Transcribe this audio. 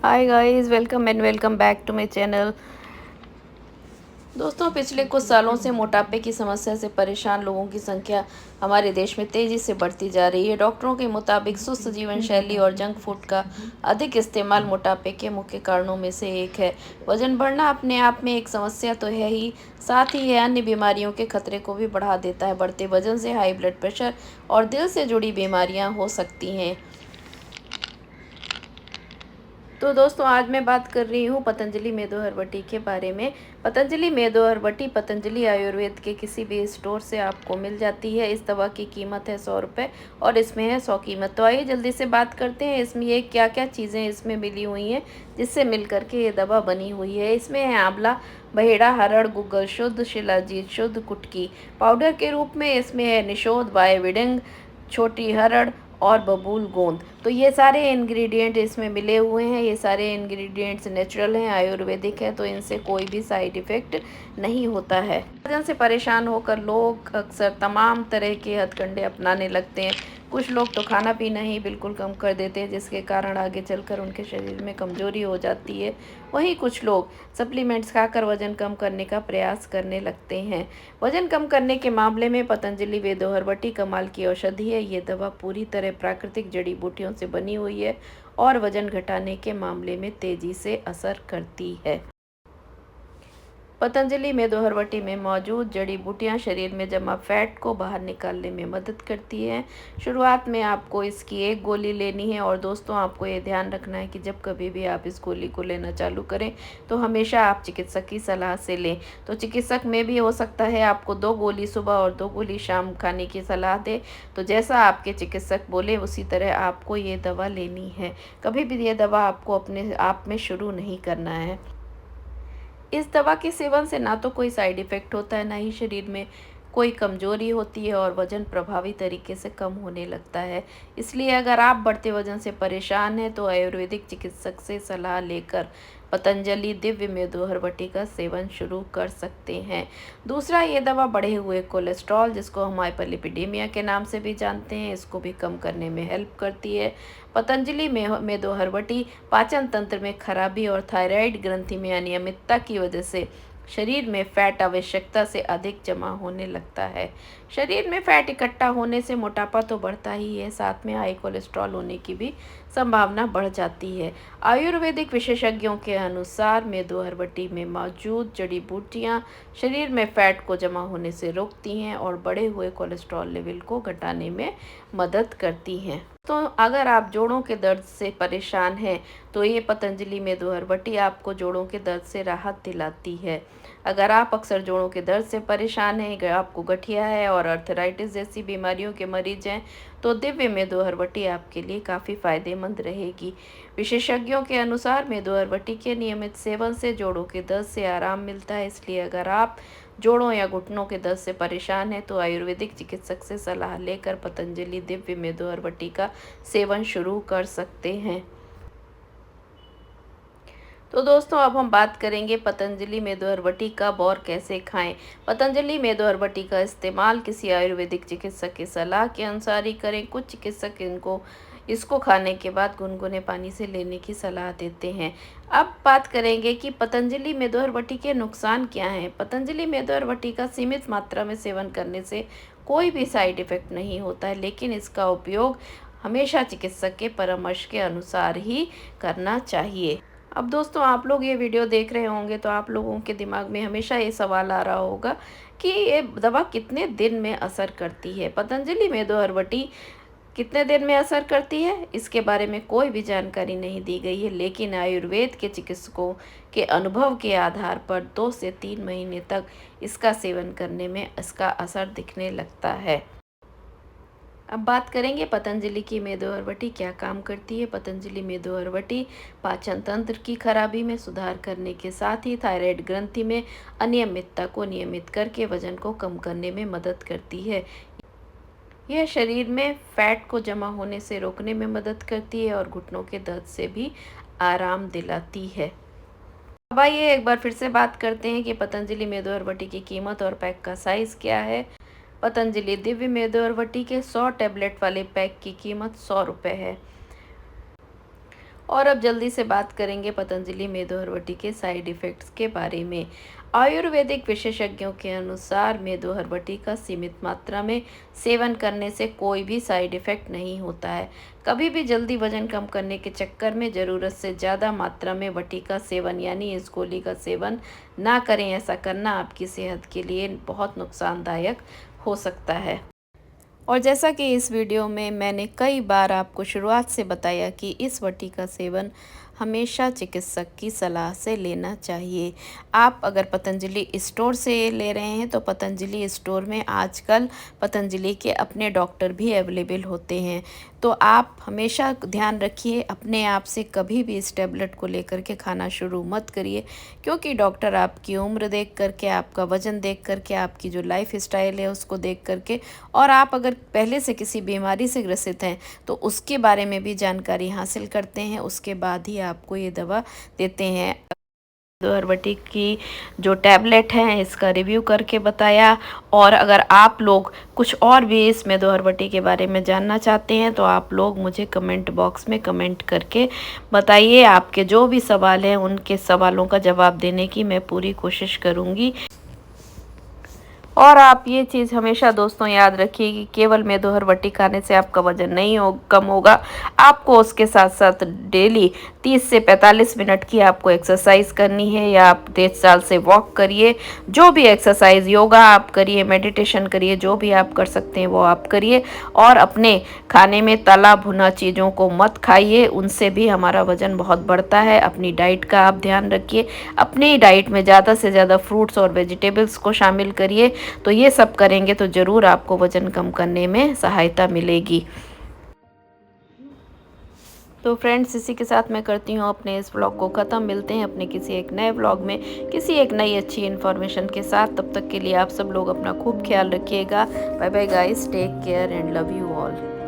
Hi guys, welcome and welcome back to my channel. दोस्तों, पिछले कुछ सालों से मोटापे की समस्या से परेशान लोगों की संख्या हमारे देश में तेजी से बढ़ती जा रही है। डॉक्टरों के मुताबिक सुस्त जीवन शैली और जंक फूड का अधिक इस्तेमाल मोटापे के मुख्य कारणों में से एक है। वजन बढ़ना अपने आप में एक समस्या तो है ही, साथ ही यह अन्य बीमारियों के खतरे को भी बढ़ा देता है। बढ़ते वजन से हाई ब्लड प्रेशर और दिल से जुड़ी बीमारियां हो सकती हैं। तो दोस्तों, आज मैं बात कर रही हूँ पतंजलि मेदो हर्बटी के बारे में। पतंजलि मेदो हर्बटी पतंजलि आयुर्वेद के किसी भी स्टोर से आपको मिल जाती है। इस दवा की कीमत है 100 रुपये और इसमें है 100 कीमत। तो आइए जल्दी से बात करते हैं इसमें ये क्या क्या चीज़ें इसमें मिली हुई हैं जिससे मिल करके ये दवा बनी हुई है। इसमें है आंवला, बहेड़ा, हरड़, गुग्गल शुद्ध, शिलाजीत शुद्ध, कुटकी। पाउडर के रूप में इसमें है निशोद, बायविडिंग, छोटी हरड़ और बबूल गोंद। तो ये सारे इंग्रेडिएंट इसमें मिले हुए हैं। ये सारे इंग्रेडिएंट्स नेचुरल हैं, आयुर्वेदिक हैं, तो इनसे कोई भी साइड इफ़ेक्ट नहीं होता है। वजन से परेशान होकर लोग अक्सर तमाम तरह के हथकंडे अपनाने लगते हैं। कुछ लोग तो खाना पीना ही बिल्कुल कम कर देते हैं, जिसके कारण आगे चलकर उनके शरीर में कमजोरी हो जाती है। वहीं कुछ लोग सप्लीमेंट्स खाकर वजन कम करने का प्रयास करने लगते हैं। वजन कम करने के मामले में पतंजलि वेदो हर्बटी कमाल की औषधि है। ये दवा पूरी तरह प्राकृतिक जड़ी बूटियों से बनी हुई है और वजन घटाने के मामले में तेजी से असर करती है। पतंजलि मेदोहरवटी में मौजूद जड़ी बूटियां शरीर में जमा फैट को बाहर निकालने में मदद करती हैं। शुरुआत में आपको इसकी एक गोली लेनी है और दोस्तों, आपको ये ध्यान रखना है कि जब कभी भी आप इस गोली को लेना चालू करें तो हमेशा आप चिकित्सक की सलाह से लें। तो चिकित्सक में भी हो सकता है आपको 2 गोली सुबह और 2 गोली शाम खाने की सलाह दे। तो जैसा आपके चिकित्सक बोले उसी तरह आपको ये दवा लेनी है। कभी भी ये दवा आपको अपने आप में शुरू नहीं करना है। इस दवा के सेवन से ना तो कोई साइड इफ़ेक्ट होता है, ना ही शरीर में कोई कमज़ोरी होती है और वज़न प्रभावी तरीके से कम होने लगता है। इसलिए अगर आप बढ़ते वज़न से परेशान हैं तो आयुर्वेदिक चिकित्सक से सलाह लेकर पतंजलि दिव्य मेदो हर्बटी का सेवन शुरू कर सकते हैं। दूसरा, ये दवा बढ़े हुए कोलेस्ट्रॉल, जिसको हम हाइपरलिपिडेमिया के नाम से भी जानते हैं, इसको भी कम करने में हेल्प करती है। पतंजलि मेदो हर्बटी पाचन तंत्र में खराबी और थायराइड ग्रंथि में अनियमितता की वजह से शरीर में फैट आवश्यकता से अधिक जमा होने लगता है। शरीर में फैट इकट्ठा होने से मोटापा तो बढ़ता ही है, साथ में हाई कोलेस्ट्रॉल होने की भी संभावना बढ़ जाती है। आयुर्वेदिक विशेषज्ञों के अनुसार मेदो हर्बटी में मौजूद जड़ी बूटियां शरीर में फैट को जमा होने से रोकती हैं और बढ़े हुए कोलेस्ट्रॉल लेवल को घटाने में मदद करती हैं। तो अगर आप जोड़ों के दर्द से परेशान हैं तो ये पतंजलि मेदो हर्बटी आपको जोड़ों के दर्द से राहत दिलाती है। अगर आप अक्सर जोड़ों के दर्द से परेशान हैं, आपको गठिया है और अर्थराइटिस जैसी बीमारियों के मरीज हैं, तो दिव्य मेदो हर्बटी आपके लिए काफ़ी फायदेमंद रहेगी। विशेषज्ञों के अनुसार मेदो हर्बटी के नियमित सेवन से जोड़ों के दर्द से आराम मिलता है। इसलिए अगर आप जोड़ों या घुटनों के दर्द से परेशान हैं तो आयुर्वेदिक चिकित्सक से सलाह लेकर पतंजलि दिव्य मेदो हर्बटी का सेवन शुरू कर सकते हैं। तो दोस्तों, अब हम बात करेंगे पतंजलि मेदो हर्बटी कब और कैसे खाएं। पतंजलि मेदो हर्बटी का इस्तेमाल किसी आयुर्वेदिक चिकित्सक की सलाह के अनुसार ही करें। कुछ चिकित्सक इसको खाने के बाद गुनगुने पानी से लेने की सलाह देते हैं। अब बात करेंगे कि पतंजलि मेदो हर्बटी के नुकसान क्या हैं। पतंजलि मेदो हर्बटी का सीमित मात्रा में सेवन करने से कोई भी साइड इफ़ेक्ट नहीं होता है, लेकिन इसका उपयोग हमेशा चिकित्सक के परामर्श के अनुसार ही करना चाहिए। अब दोस्तों, आप लोग ये वीडियो देख रहे होंगे तो आप लोगों के दिमाग में हमेशा ये सवाल आ रहा होगा कि ये दवा कितने दिन में असर करती है। पतंजलि मेदो हर्बटी कितने दिन में असर करती है, इसके बारे में कोई भी जानकारी नहीं दी गई है, लेकिन आयुर्वेद के चिकित्सकों के अनुभव के आधार पर 2 से 3 महीने तक इसका सेवन करने में इसका असर दिखने लगता है। अब बात करेंगे पतंजलि की मेदो हर्बटी क्या काम करती है। पतंजलि मेदो हर्बटी पाचन तंत्र की खराबी में सुधार करने के साथ ही थायराइड ग्रंथि में अनियमितता को नियमित करके वजन को कम करने में मदद करती है। यह शरीर में फैट को जमा होने से रोकने में मदद करती है और घुटनों के दर्द से भी आराम दिलाती है। अब आइए एक बार फिर से बात करते हैं कि पतंजलि मेदो हर्बटी की कीमत और पैक का साइज़ क्या है। पतंजलि दिव्य मेदो हर्बटी के 100 टैबलेट वाले पैक की कीमत 100 रुपये है और अब जल्दी से बात करेंगे पतंजलि मेदोहरवटी के साइड इफ़ेक्ट्स के बारे में। आयुर्वेदिक विशेषज्ञों के अनुसार मेदोहरवटी का सीमित मात्रा में सेवन करने से कोई भी साइड इफ़ेक्ट नहीं होता है। कभी भी जल्दी वज़न कम करने के चक्कर में ज़रूरत से ज़्यादा मात्रा में वटी का सेवन यानी इस गोली का सेवन ना करें। ऐसा करना आपकी सेहत के लिए बहुत नुकसानदायक हो सकता है। और जैसा कि इस वीडियो में मैंने कई बार आपको शुरुआत से बताया कि इस वटी का सेवन हमेशा चिकित्सक की सलाह से लेना चाहिए। आप अगर पतंजलि स्टोर से ले रहे हैं तो पतंजलि स्टोर में आजकल पतंजलि के अपने डॉक्टर भी अवेलेबल होते हैं। तो आप हमेशा ध्यान रखिए, अपने आप से कभी भी इस टैबलेट को लेकर के खाना शुरू मत करिए, क्योंकि डॉक्टर आपकी उम्र देख करके, आपका वज़न देख करके, आपकी जो लाइफ स्टाइल है उसको देख करके, और आप अगर पहले से किसी बीमारी से ग्रसित हैं तो उसके बारे में भी जानकारी हासिल करते हैं, उसके बाद ही आपको ये दवा देते हैं। मेदोहरवटी की जो टैबलेट है इसका रिव्यू करके बताया। और अगर आप लोग कुछ और भी इस मेदोहरवटी के बारे में जानना चाहते हैं तो आप लोग मुझे कमेंट बॉक्स में कमेंट करके बताइए। आपके जो भी सवाल हैं उनके सवालों का जवाब देने की मैं पूरी कोशिश करूँगी। और आप ये चीज़ हमेशा दोस्तों याद रखिए कि केवल मेदोहरवटी खाने से आपका वज़न नहीं कम होगा, आपको उसके साथ साथ डेली 30 से 45 मिनट की आपको एक्सरसाइज करनी है, या आप 1.5 साल से वॉक करिए, जो भी एक्सरसाइज, योगा आप करिए, मेडिटेशन करिए, जो भी आप कर सकते हैं वो आप करिए। और अपने खाने में तला भुना चीज़ों को मत खाइए, उनसे भी हमारा वज़न बहुत बढ़ता है। अपनी डाइट का आप ध्यान रखिए, अपनी डाइट में ज़्यादा से ज़्यादा फ्रूट्स और वेजिटेबल्स को शामिल करिए। तो ये सब करेंगे तो ज़रूर आपको वज़न कम करने में सहायता मिलेगी। तो फ्रेंड्स, इसी के साथ मैं करती हूँ अपने इस व्लॉग को ख़त्म। मिलते हैं अपने किसी एक नए व्लॉग में किसी एक नई अच्छी इन्फॉर्मेशन के साथ। तब तक के लिए आप सब लोग अपना खूब ख्याल रखिएगा। Bye bye guys, take care and love you all.